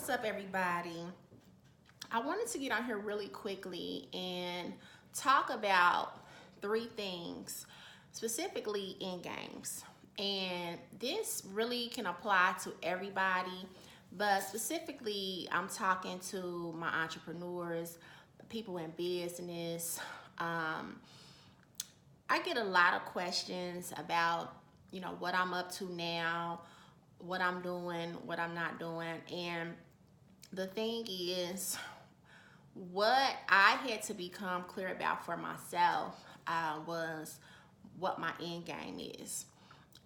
What's up, everybody? I wanted to get on here really quickly and talk about three things, specifically in games. And this really can apply to everybody, but specifically, I'm talking to my entrepreneurs, people in business. Um, I get a lot of questions about, what I'm up to now, what I'm doing, what I'm not doing. And the thing is, what I had to become clear about for myself was what my end game is.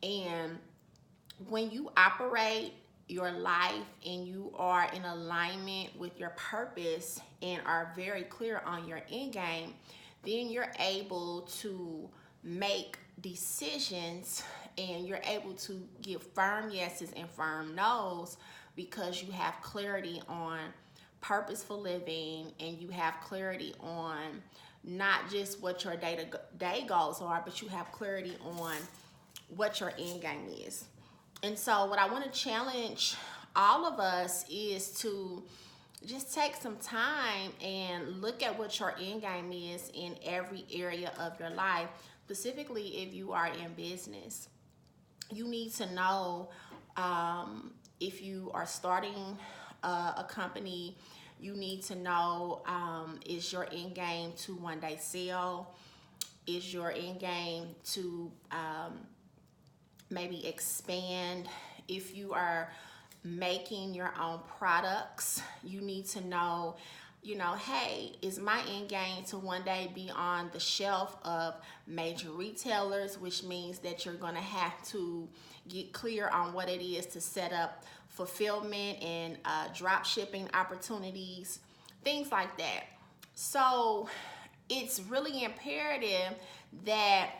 And when you operate your life and you are in alignment with your purpose and are very clear on your end game, then you're able to make decisions and you're able to give firm yeses and firm nos because you have clarity on purposeful living and you have clarity on not just what your day-to-day goals are, but you have clarity on what your end game is. And so what I want to challenge all of us is to just take some time and look at what your end game is in every area of your life, specifically if you are in business. You need to know if you are starting a company. You need to know, is your end game to one day sell? Is your end game to maybe expand? If you are making your own products, you need to know, hey, is my end game to one day be on the shelf of major retailers, which means that you're going to have to get clear on what it is to set up fulfillment and drop shipping opportunities, things like that. So it's really imperative that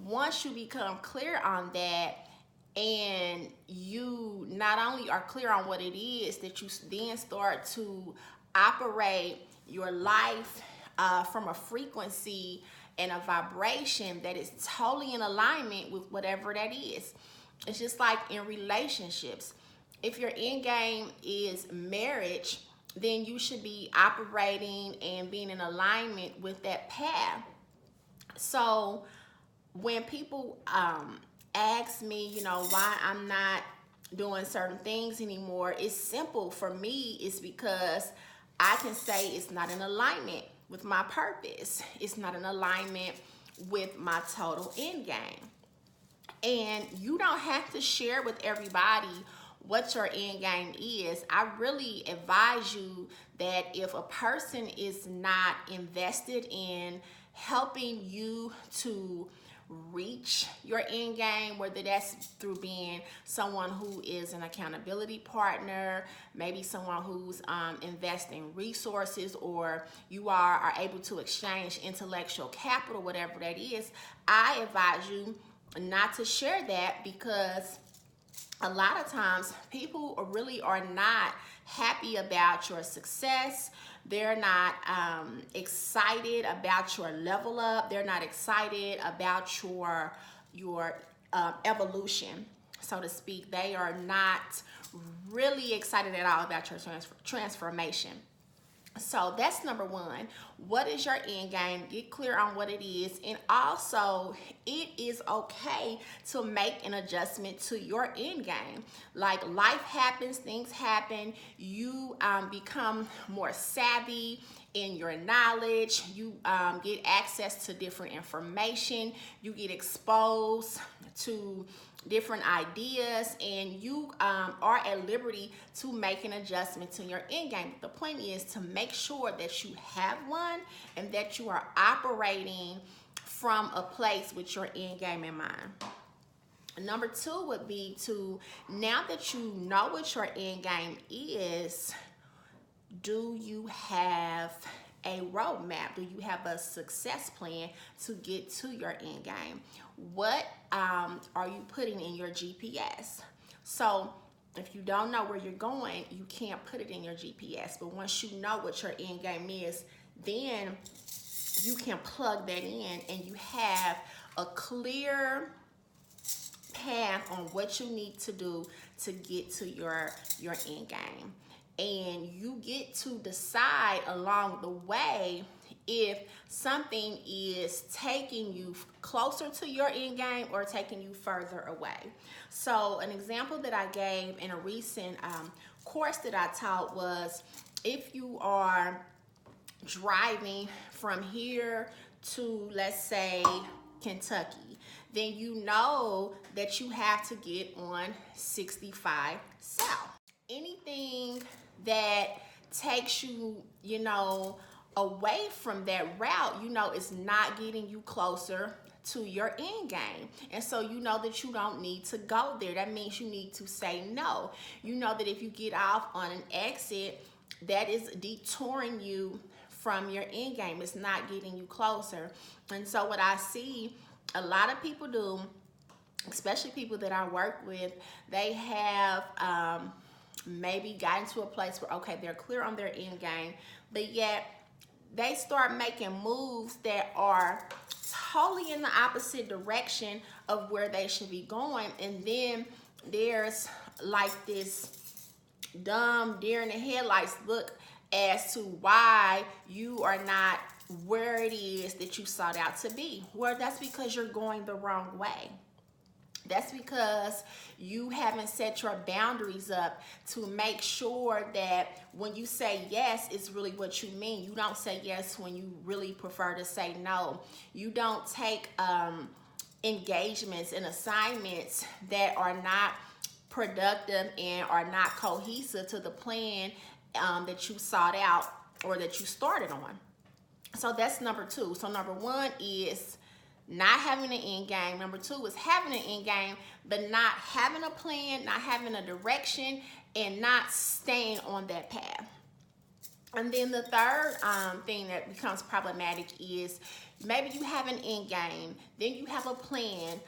once you become clear on that, and you not only are clear on what it is, that you then start to operate your life from a frequency and a vibration that is totally in alignment with whatever that is. It's just like in relationships. If your end game is marriage, then you should be operating and being in alignment with that path. So when people ask me, why I'm not doing certain things anymore, it's simple for me. It's because I can say it's not in alignment with my purpose. It's not in alignment with my total end game. And you don't have to share with everybody what your end game is. I really advise you that if a person is not invested in helping you to reach your end game, whether that's through being someone who is an accountability partner, maybe someone who's investing resources, or you are able to exchange intellectual capital, whatever that is, I advise you not to share that, because a lot of times people really are not happy about your success. They're not excited about your level up. They're not excited about your evolution, so to speak. They are not really excited at all about your transformation. So that's number one. What is your end game? Get clear on what it is. And also, it is okay to make an adjustment to your end game. Like, life happens, things happen. You become more savvy in your knowledge. You get access to different information. You get exposed to different ideas, and you are at liberty to make an adjustment to your end game. The point is to make sure that you have one and that you are operating from a place with your end game in mind. Number two would be to, now that you know what your end game is, do you have a roadmap? Do you have a success plan to get to your end game? What are you putting in your GPS? So if you don't know where you're going, you can't put it in your GPS. But once you know what your end game is, then you can plug that in and you have a clear path on what you need to do to get to your end game. and you get to decide along the way if something is taking you closer to your end game or taking you further away. So an example that I gave in a recent course that I taught was, if you are driving from here to, let's say, Kentucky, then you know that you have to get on 65 South. Anything that takes you, away from that route, is not getting you closer to your end game. And so you know that you don't need to go there. That means you need to say no. You know that if you get off on an exit, that is detouring you from your end game. It's not getting you closer. And so what I see a lot of people do, especially people that I work with, they have maybe gotten to a place where, okay, they're clear on their end game, but yet they start making moves that are totally in the opposite direction of where they should be going. And then there's like this dumb deer in the headlights look as to why you are not where it is that you sought out to be. Well, that's because you're going the wrong way. That's because you haven't set your boundaries up to make sure that when you say yes, it's really what you mean. You don't say yes when you really prefer to say no. You don't take engagements and assignments that are not productive and are not cohesive to the plan that you sought out or that you started on. So that's number two. So number one is not having an end game. Number two is having an end game, but not having a plan, not having a direction, and not staying on that path. And then the third thing that becomes problematic is maybe you have an end game, then you have a plan,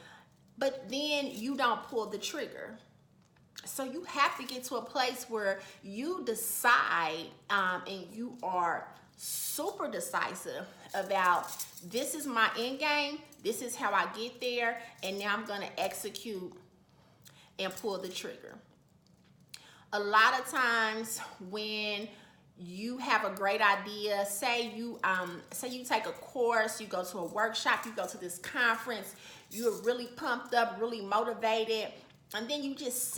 but then you don't pull the trigger. So you have to get to a place where you decide and you are super decisive about, this is my end game, this is how I get there, and now I'm going to execute and pull the trigger. A lot of times when you have a great idea, say you take a course, you go to a workshop, you go to this conference, you're really pumped up, really motivated, and then you just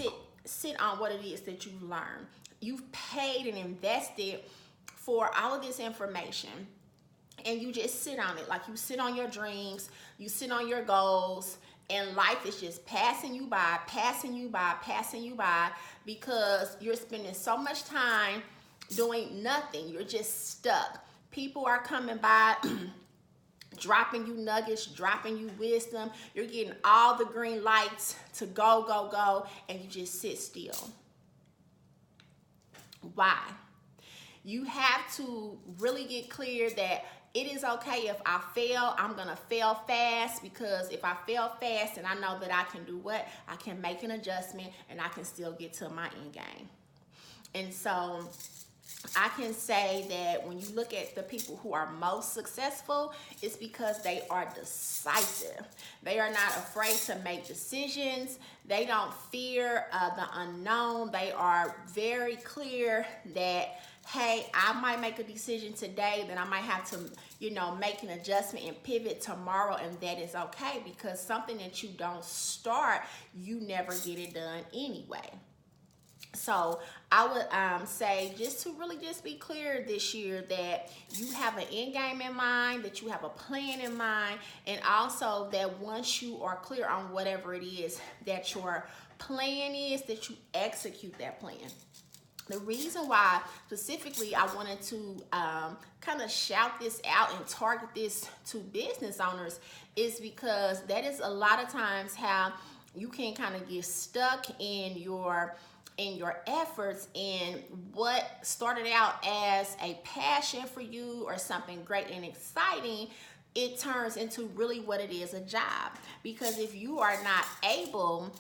sit on what it is that you learned. You've paid and invested for all of this information, and you just sit on it. Like you sit on your dreams, you sit on your goals, and life is just passing you by, passing you by, passing you by, because you're spending so much time doing nothing. You're just stuck. People are coming by dropping you nuggets, dropping you wisdom. You're getting all the green lights to go, go, go, and you just sit still. Why? You have to really get clear that it is okay if I fail. I'm going to fail fast, because if I fail fast, and I know that I can do what? I can make an adjustment and I can still get to my end game. And so I can say that when you look at the people who are most successful, it's because they are decisive. They are not afraid to make decisions. They don't fear the unknown. They are very clear that, hey, I might make a decision today, then I might have to, make an adjustment and pivot tomorrow, and that is okay, because something that you don't start, you never get it done anyway. So I would say, just to really just be clear this year, that you have an end game in mind, that you have a plan in mind, and also that once you are clear on whatever it is that your plan is, that you execute that plan. The reason why specifically I wanted to kind of shout this out and target this to business owners is because that is a lot of times how you can kind of get stuck in your efforts, and what started out as a passion for you or something great and exciting, it turns into really what it is, a job. Because if you are not able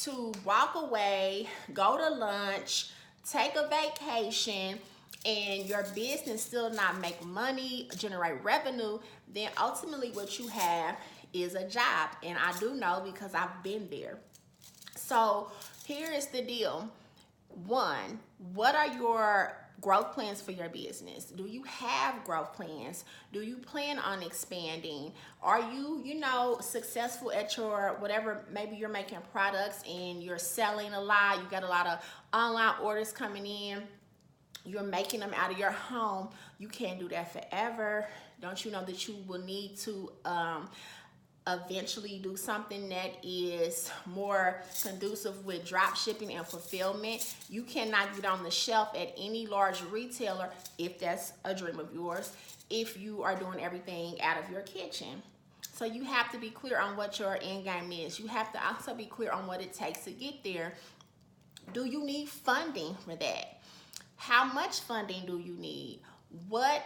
to walk away, go to lunch, take a vacation, and your business still not make money, generate revenue, then ultimately what you have is a job. And I do know, because I've been there. So here is the deal. One, what are your growth plans for your business? Do you have growth plans? Do you plan on expanding? Are you, successful at your whatever? Maybe you're making products and you're selling a lot. You got a lot of online orders coming in. You're making them out of your home. You can't do that forever. Don't you know that you will need to eventually do something that is more conducive with drop shipping and fulfillment? You cannot get on the shelf at any large retailer, if that's a dream of yours, if you are doing everything out of your kitchen. So you have to be clear on what your end game is. You have to also be clear on what it takes to get there. Do you need funding for that? How much funding do you need? What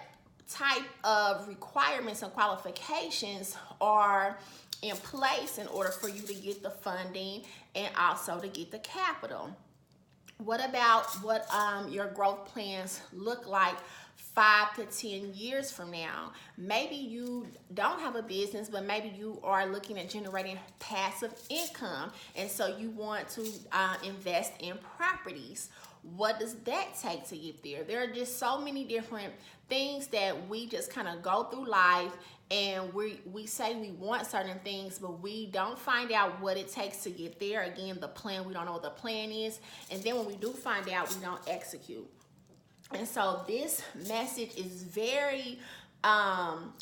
type of requirements and qualifications are in place in order for you to get the funding and also to get the capital? What about what your growth plans look like 5 to 10 years from now? Maybe you don't have a business, but maybe you are looking at generating passive income, and so you want to invest in properties. What does that take to get there? There are just so many different things that we just kind of go through life, and we say we want certain things, but we don't find out what it takes to get there. Again, the plan, we don't know what the plan is, and then when we do find out, we don't execute. And so this message is very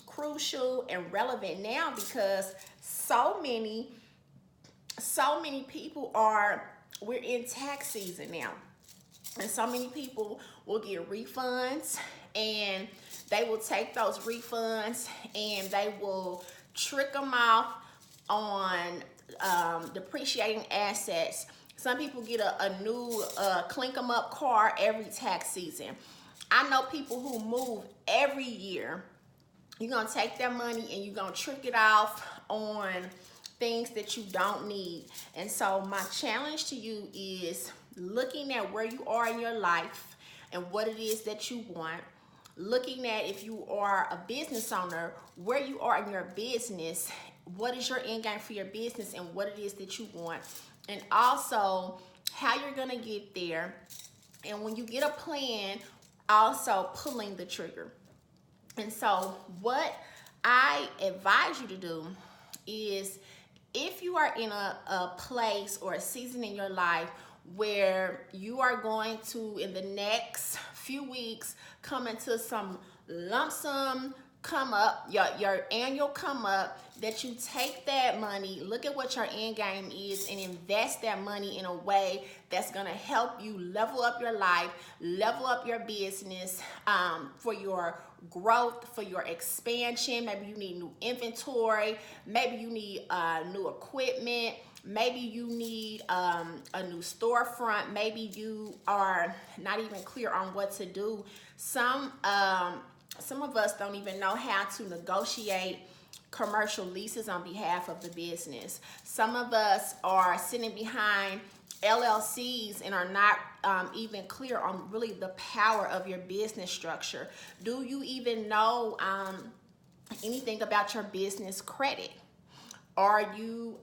crucial and relevant now, because so many people we're in tax season now. And so many people will get refunds, and they will take those refunds and they will trick them off on depreciating assets. Some people get a new clink 'em up car every tax season. I know people who move every year. You're going to take their money and you're going to trick it off on things that you don't need. And so my challenge to you is looking at where you are in your life and what it is that you want. Looking at, if you are a business owner, where you are in your business, what is your end game for your business and what it is that you want. And also how you're going to get there. And when you get a plan, also pulling the trigger. And so what I advise you to do is, if you are in a place or a season in your life where you are going to, in the next few weeks, come into some lump sum come up, your annual come up, that you take that money, look at what your end game is, and invest that money in a way that's going to help you level up your life, level up your business, for your growth, for your expansion. Maybe you need new inventory, maybe you need new equipment, maybe you need a new storefront, maybe you are not even clear on what to do. Some of us don't even know how to negotiate commercial leases on behalf of the business. Some of us are sitting behind LLCs and are not even clear on really the power of your business structure. Do you even know anything about your business credit? Are you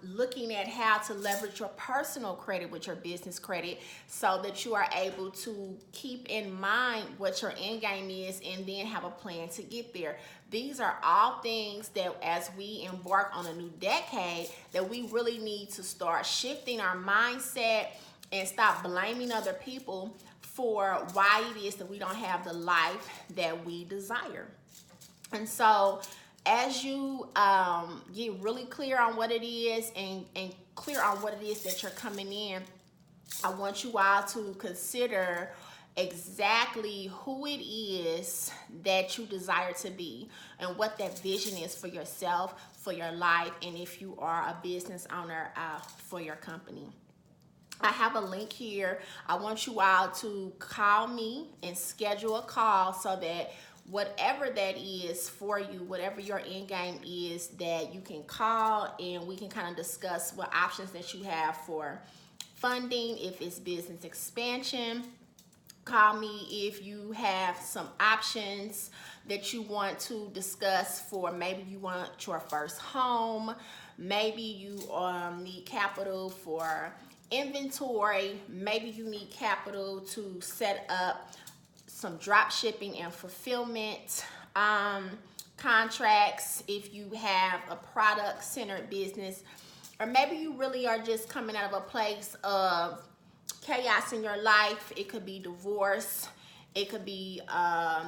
looking at how to leverage your personal credit with your business credit so that you are able to keep in mind what your end game is and then have a plan to get there? These are all things that, as we embark on a new decade, that we really need to start shifting our mindset and stop blaming other people for why it is that we don't have the life that we desire. And so as you get really clear on what it is and clear on what it is that you're coming in, I want you all to consider exactly who it is that you desire to be and what that vision is for yourself, for your life, and if you are a business owner, for your company. I have a link here. I want you all to call me and schedule a call so that whatever that is for you, whatever your end game is, that you can call and we can kind of discuss what options that you have for funding. If it's business expansion, call me. If you have some options that you want to discuss for, maybe you want your first home, maybe you need capital for inventory. Maybe you need capital to set up some drop shipping and fulfillment contracts if you have a product centered business, or maybe you really are just coming out of a place of chaos in your life. It could be divorce, it could be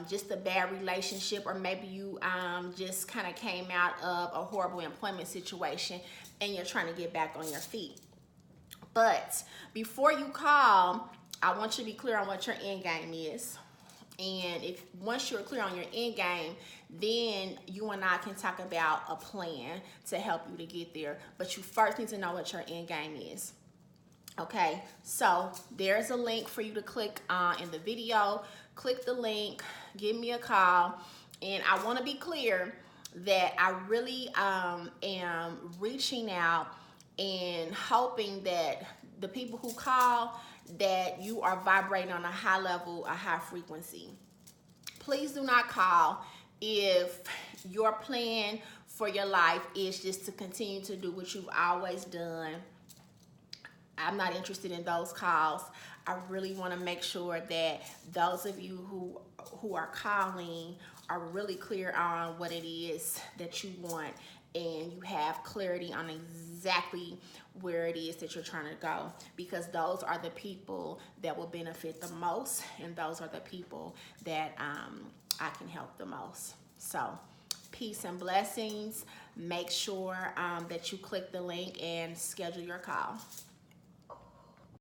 just a bad relationship, or maybe you just kind of came out of a horrible employment situation and you're trying to get back on your feet. But before you call, I want you to be clear on what your end game is. And if once you're clear on your end game, then you and I can talk about a plan to help you to get there. But you first need to know what your end game is. Okay, so there's a link for you to click in the video. Click the link, give me a call. And I want to be clear that I really am reaching out and hoping that the people who call, that you are vibrating on a high level, a high frequency. Please do not call if your plan for your life is just to continue to do what you've always done. I'm not interested in those calls. I really want to make sure that those of you who are calling are really clear on what it is that you want, and you have clarity on exactly where it is that you're trying to go, because those are the people that will benefit the most, and those are the people that I can help the most. So peace and blessings. Make sure that you click the link and schedule your call.